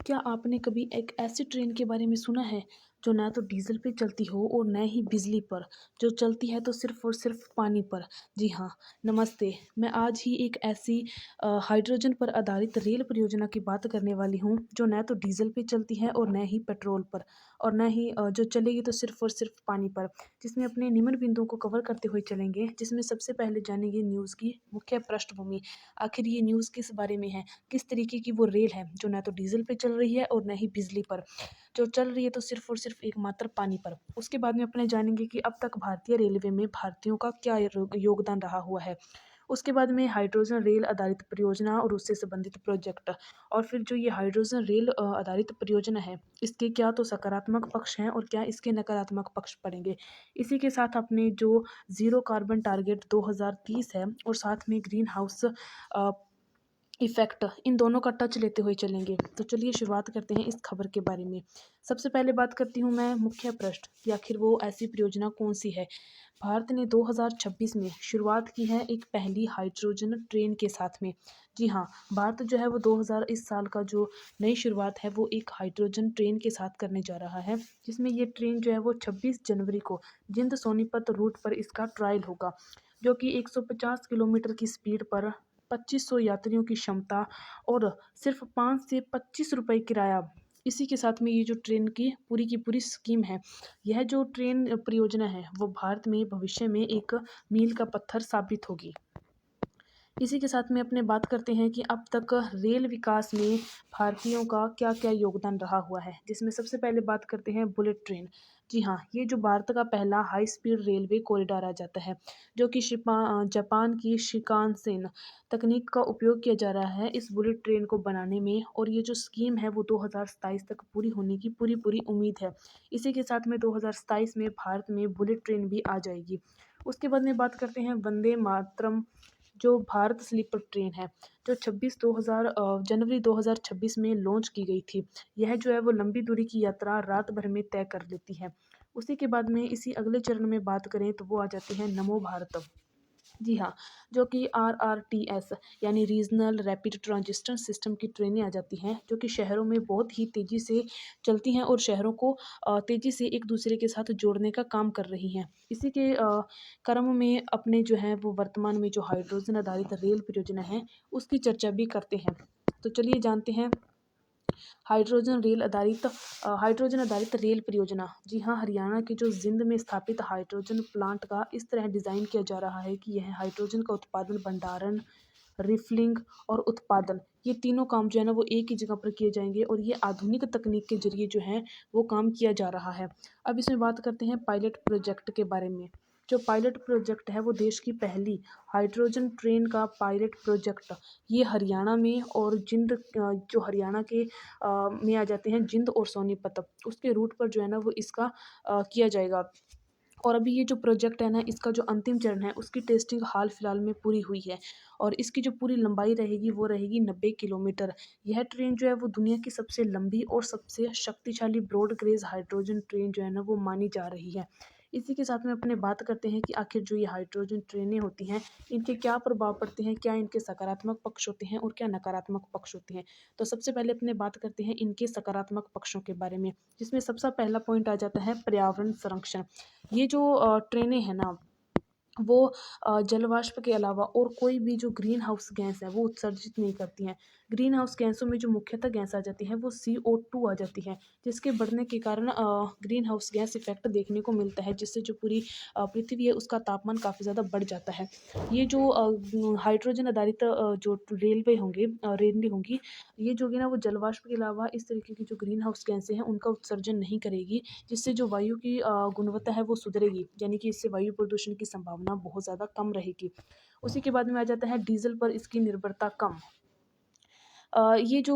क्या आपने कभी एक ऐसी ट्रेन के बारे में सुना है जो ना तो डीजल पे चलती हो और न ही बिजली पर, जो चलती है तो सिर्फ और सिर्फ पानी पर? जी हाँ, नमस्ते। मैं आज ही एक ऐसी हाइड्रोजन पर आधारित रेल परियोजना की बात करने वाली हूँ जो न तो डीजल पे चलती है और न ही पेट्रोल पर, और न ही जो चलेगी तो सिर्फ और सिर्फ पानी पर। जिसमें अपने निम्न बिंदुओं को कवर करते हुए चलेंगे, जिसमें सबसे पहले जानेंगे न्यूज़ की मुख्य पृष्ठभूमि। आखिर ये न्यूज़ किस बारे में है, किस तरीके की वो रेल है जो ना तो डीज़ल पे चल रही है और ना ही बिजली पर, जो चल रही है तो सिर्फ़ और सिर्फ़ एकमात्र पानी पर। उसके बाद में अपने जानेंगे कि अब तक भारतीय रेलवे में भारतीयों का क्या योगदान रहा हुआ है। उसके बाद में हाइड्रोजन रेल आधारित परियोजना और उससे संबंधित प्रोजेक्ट, और फिर जो ये हाइड्रोजन रेल आधारित परियोजना है, इसके क्या तो सकारात्मक पक्ष हैं और क्या इसके नकारात्मक पक्ष पड़ेंगे। इसी के साथ अपने जो ज़ीरो कार्बन टारगेट 2030 है और साथ में ग्रीन हाउस इफ़ेक्ट, इन दोनों का टच लेते हुए चलेंगे। तो चलिए शुरुआत करते हैं इस खबर के बारे में। सबसे पहले बात करती हूँ मैं मुख्य पृष्ठ कि आखिर वो ऐसी परियोजना कौन-सी है। भारत ने 2026 में शुरुआत की है एक पहली हाइड्रोजन ट्रेन के साथ में। जी हाँ, भारत जो है वो 2000 इस साल का जो नई शुरुआत है वो एक हाइड्रोजन ट्रेन के साथ करने जा रहा है, जिसमें ये ट्रेन जो है वो 26 जनवरी को जिंद सोनीपत रूट पर इसका ट्रायल होगा, जो कि 150 किलोमीटर की स्पीड पर 2500 यात्रियों की क्षमता और सिर्फ 5 से 25 रुपए किराया। इसी के साथ में ये जो ट्रेन की पूरी स्कीम है, यह जो ट्रेन परियोजना है वो भारत में भविष्य में एक मील का पत्थर साबित होगी। इसी के साथ में अपने बात करते हैं कि अब तक रेल विकास में भारतीयों का क्या-क्या योगदान रहा हुआ है, जिसमें सबसे पहले बात करते हैं बुलेट ट्रेन। जी हाँ, ये जो भारत का पहला हाई स्पीड रेलवे कॉरिडोर आ जाता है, जो कि जापान की शिकानसेन तकनीक का उपयोग किया जा रहा है इस बुलेट ट्रेन को बनाने में, और ये जो स्कीम है वो 2027 तक पूरी होने की पूरी उम्मीद है। इसी के साथ में 2027 में भारत में बुलेट ट्रेन भी आ जाएगी। उसके बाद में बात करते हैं वंदे मातरम, जो भारत स्लीपर ट्रेन है, जो जनवरी 2026 में लॉन्च की गई थी। यह जो है वो लंबी दूरी की यात्रा रात भर में तय कर लेती है। उसी के बाद में इसी अगले चरण में बात करें तो वो आ जाती है नमो भारत। जी हाँ, जो कि आरआरटीएस यानी रीजनल रैपिड ट्रांजिस्टर सिस्टम की ट्रेनें आ जाती हैं, जो कि शहरों में बहुत ही तेज़ी से चलती हैं और शहरों को तेज़ी से एक दूसरे के साथ जोड़ने का काम कर रही हैं। इसी के क्रम में अपने जो है वो वर्तमान में जो हाइड्रोजन आधारित रेल परियोजना है, उसकी चर्चा भी करते हैं। तो चलिए जानते हैं हाइड्रोजन आधारित रेल परियोजना। जी हाँ, हरियाणा के जो जिंद में स्थापित हाइड्रोजन प्लांट का इस तरह डिज़ाइन किया जा रहा है कि यह हाइड्रोजन का उत्पादन, भंडारण, रिफिलिंग और उत्पादन, ये तीनों काम जो है ना वो एक ही जगह पर किए जाएंगे, और ये आधुनिक तकनीक के जरिए जो है वो काम किया जा रहा है। अब इसमें बात करते हैं पायलट प्रोजेक्ट के बारे में। जो पायलट प्रोजेक्ट है वो देश की पहली हाइड्रोजन ट्रेन का पायलट प्रोजेक्ट, ये हरियाणा में और जो हरियाणा के में आ जाते हैं जिंद और सोनीपत, उसके रूट पर जो है ना वो इसका किया जाएगा। और अभी ये जो प्रोजेक्ट है ना, इसका जो अंतिम चरण है उसकी टेस्टिंग हाल फिलहाल में पूरी हुई है, और इसकी जो पूरी लंबाई रहेगी वो रहेगी 90 किलोमीटर। यह ट्रेन जो है वो दुनिया की सबसे लंबी और सबसे शक्तिशाली ब्रॉड गेज हाइड्रोजन ट्रेन जो है ना वो मानी जा रही है। इसी के साथ में अपने बात करते हैं कि आखिर जो ये हाइड्रोजन ट्रेनें होती हैं, इनके क्या प्रभाव पड़ते हैं, क्या इनके सकारात्मक पक्ष होते हैं और क्या नकारात्मक पक्ष होते हैं। तो सबसे पहले अपने बात करते हैं इनके सकारात्मक पक्षों के बारे में, जिसमें सबसे पहला पॉइंट आ जाता है पर्यावरण संरक्षण। ये जो ट्रेनें हैं ना, वो जल वाष्प के अलावा और कोई भी जो ग्रीन हाउस गैस है वो उत्सर्जित नहीं करती हैं। ग्रीन हाउस गैसों में जो मुख्यतः गैस आ जाती है वो CO2 आ जाती है, जिसके बढ़ने के कारण ग्रीन हाउस गैस इफेक्ट देखने को मिलता है, जिससे जो पूरी पृथ्वी है उसका तापमान काफ़ी ज़्यादा बढ़ जाता है। ये जो हाइड्रोजन आधारित जो रेलवे होंगी, ये जो होगी ना वो जल वाष्प के अलावा इस तरीके की जो ग्रीन हाउस गैसें हैं उनका उत्सर्जन नहीं करेगी, जिससे जो वायु की गुणवत्ता है वो सुधरेगी, यानी कि इससे वायु प्रदूषण की संभावना बहुत ज़्यादा कम रहेगी। उसी के बाद में आ जाता है डीज़ल पर इसकी निर्भरता कम। ये जो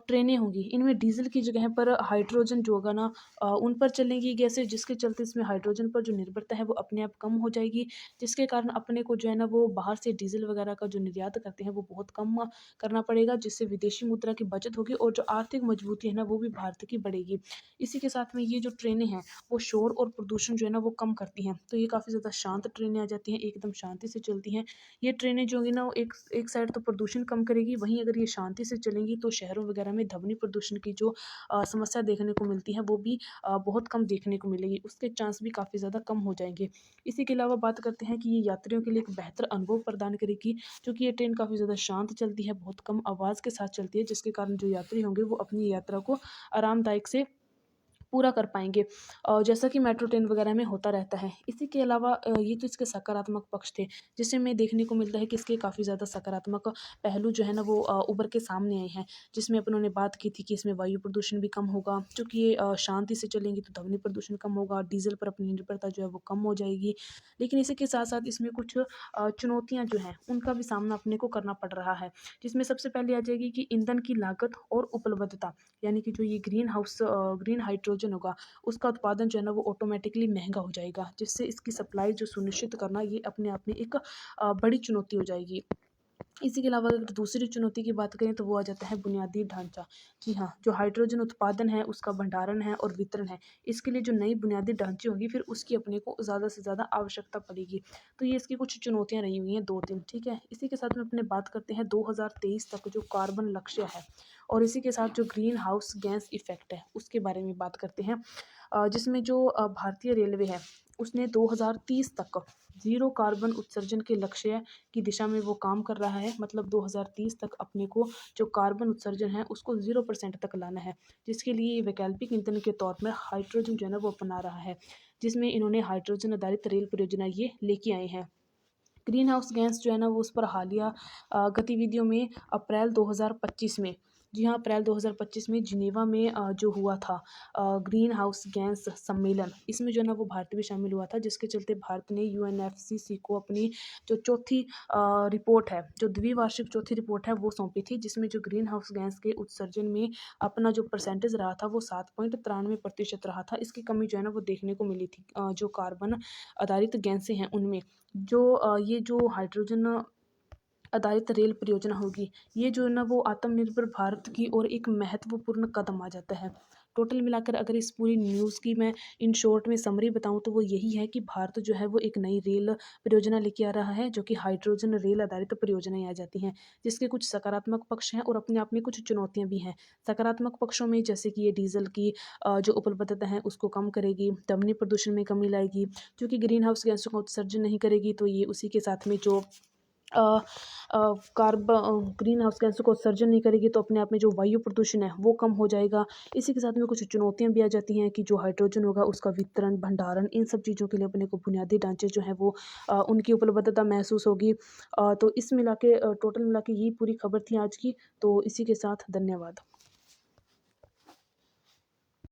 ट्रेनें होंगी, इनमें डीज़ल की जगह पर हाइड्रोजन जो होगा ना, उन पर चलेंगी गैसें, जिसके चलते इसमें हाइड्रोजन पर जो निर्भरता है वो अपने आप कम हो जाएगी, जिसके कारण अपने को जो है ना वो बाहर से डीज़ल वगैरह का जो निर्यात करते हैं वो बहुत कम करना पड़ेगा, जिससे विदेशी मुद्रा की बचत होगी और जो आर्थिक मजबूती है ना वो भी भारत की बढ़ेगी। इसी के साथ में ये जो ट्रेनें हैं वो शोर और प्रदूषण जो है ना वो कम करती हैं, तो ये काफ़ी ज़्यादा शांत ट्रेनें आ जाती हैं, एकदम शांति से चलती हैं। ये ट्रेनें जो होंगी ना वो एक एक साइड तो प्रदूषण कम करेगी, वहीं अगर ये शांति शांति से चलेंगी तो शहरों वगैरह में ध्वनि प्रदूषण की जो समस्या देखने को मिलती है वो भी बहुत कम देखने को मिलेगी, उसके चांस भी काफ़ी ज़्यादा कम हो जाएंगे। इसी के अलावा बात करते हैं कि ये यात्रियों के लिए एक बेहतर अनुभव प्रदान करेगी, क्योंकि ये ट्रेन काफ़ी ज़्यादा शांत चलती है, बहुत कम आवाज़ के साथ चलती है, जिसके कारण जो यात्री होंगे वो अपनी यात्रा को आरामदायक से पूरा कर पाएँगे। जैसा कि मेट्रो ट्रेन वगैरह में होता रहता है। इसी के अलावा ये तो इसके सकारात्मक पक्ष थे, जिससे हमें देखने को मिलता है कि इसके काफ़ी ज़्यादा सकारात्मक पहलू जो है ना वो उभर के सामने आए हैं। जिसमें अपन ने बात की थी कि इसमें वायु प्रदूषण भी कम होगा, चूँकि ये शांति से चलेंगी तो ध्वनि प्रदूषण कम होगा, डीज़ल पर अपनी निर्भरता जो है वो कम हो जाएगी। लेकिन इसी के साथ-साथ इसमें कुछ चुनौतियाँ जो हैं उनका भी सामना अपने को करना पड़ रहा है। जिसमें सबसे पहले आ जाएगी कि ईंधन की लागत और उपलब्धता, यानी कि जो ये ग्रीन हाइड्रोजन होगा, उसका उत्पादन जो है ना वो ऑटोमेटिकली महँगा हो जाएगा, जिससे इसकी सप्लाई जो सुनिश्चित करना ये अपने आप में एक बड़ी चुनौती हो जाएगी। इसी के अलावा अगर दूसरी चुनौती की बात करें तो वो आ जाता है बुनियादी ढांचा। जी हाँ, जो हाइड्रोजन उत्पादन है, उसका भंडारण है और वितरण है, इसके लिए जो नई बुनियादी ढांचे होंगी फिर उसकी अपने को ज़्यादा से ज़्यादा आवश्यकता पड़ेगी। तो ये इसकी कुछ चुनौतियाँ रही हुई हैं 2-3, ठीक है? इसी के साथ में अपने बात करते हैं 2023 तक जो कार्बन लक्ष्य है और इसी के साथ जो ग्रीन हाउस गैस इफ़ेक्ट है, उसके बारे में बात करते हैं। जिसमें जो भारतीय रेलवे है, उसने 2030 तक ज़ीरो कार्बन उत्सर्जन के लक्ष्य की दिशा में वो काम कर रहा है। मतलब 2030 तक अपने को जो कार्बन उत्सर्जन है उसको 0% तक लाना है, जिसके लिए वैकल्पिक ईंधन के तौर पर हाइड्रोजन जो है ना वो अपना रहा है, जिसमें इन्होंने हाइड्रोजन आधारित रेल परियोजना ये लेके आए हैं। ग्रीन हाउस गैस जो है ना वो उस पर हालिया गतिविधियों में अप्रैल 2025 में, जी हाँ, अप्रैल 2025 में जिनेवा में जो हुआ था ग्रीन हाउस गैस सम्मेलन, इसमें जो है ना वो भारत भी शामिल हुआ था, जिसके चलते भारत ने यूएनएफसीसी को अपनी जो चौथी रिपोर्ट है, जो द्विवार्षिक चौथी रिपोर्ट है वो सौंपी थी, जिसमें जो ग्रीन हाउस गैस के उत्सर्जन में अपना जो परसेंटेज रहा था वो 7.93% रहा था। इसकी कमी जो है ना वो देखने को मिली थी जो कार्बन आधारित गैसें हैं उनमें। जो ये जो हाइड्रोजन आधारित रेल परियोजना होगी, ये जो है ना वो आत्मनिर्भर भारत की ओर एक महत्वपूर्ण कदम आ जाता है। टोटल मिलाकर अगर इस पूरी न्यूज़ की मैं इन शॉर्ट में समरी बताऊँ तो वो यही है कि भारत जो है वो एक नई रेल परियोजना लेके आ रहा है, जो कि हाइड्रोजन रेल आधारित परियोजनाएँ आ जाती हैं, जिसके कुछ सकारात्मक पक्ष हैं और अपने आप में कुछ चुनौतियाँ भी हैं। सकारात्मक पक्षों में जैसे कि ये डीज़ल की जो उपलब्धता है उसको कम करेगी, ध्वनि प्रदूषण में कमी लाएगी, क्योंकि ग्रीन हाउस गैसों का उत्सर्जन नहीं करेगी तो ये उसी के साथ में जो ग्रीन हाउस गैसों का उत्सर्जन नहीं करेगी तो अपने आप में जो वायु प्रदूषण है वो कम हो जाएगा। इसी के साथ में कुछ चुनौतियाँ भी आ जाती हैं कि जो हाइड्रोजन होगा उसका वितरण, भंडारण, इन सब चीज़ों के लिए अपने को बुनियादी ढांचे जो हैं वो उनकी उपलब्धता महसूस होगी। तो इस मिला के टोटल मिला के यही पूरी खबर थी आज की। तो इसी के साथ धन्यवाद।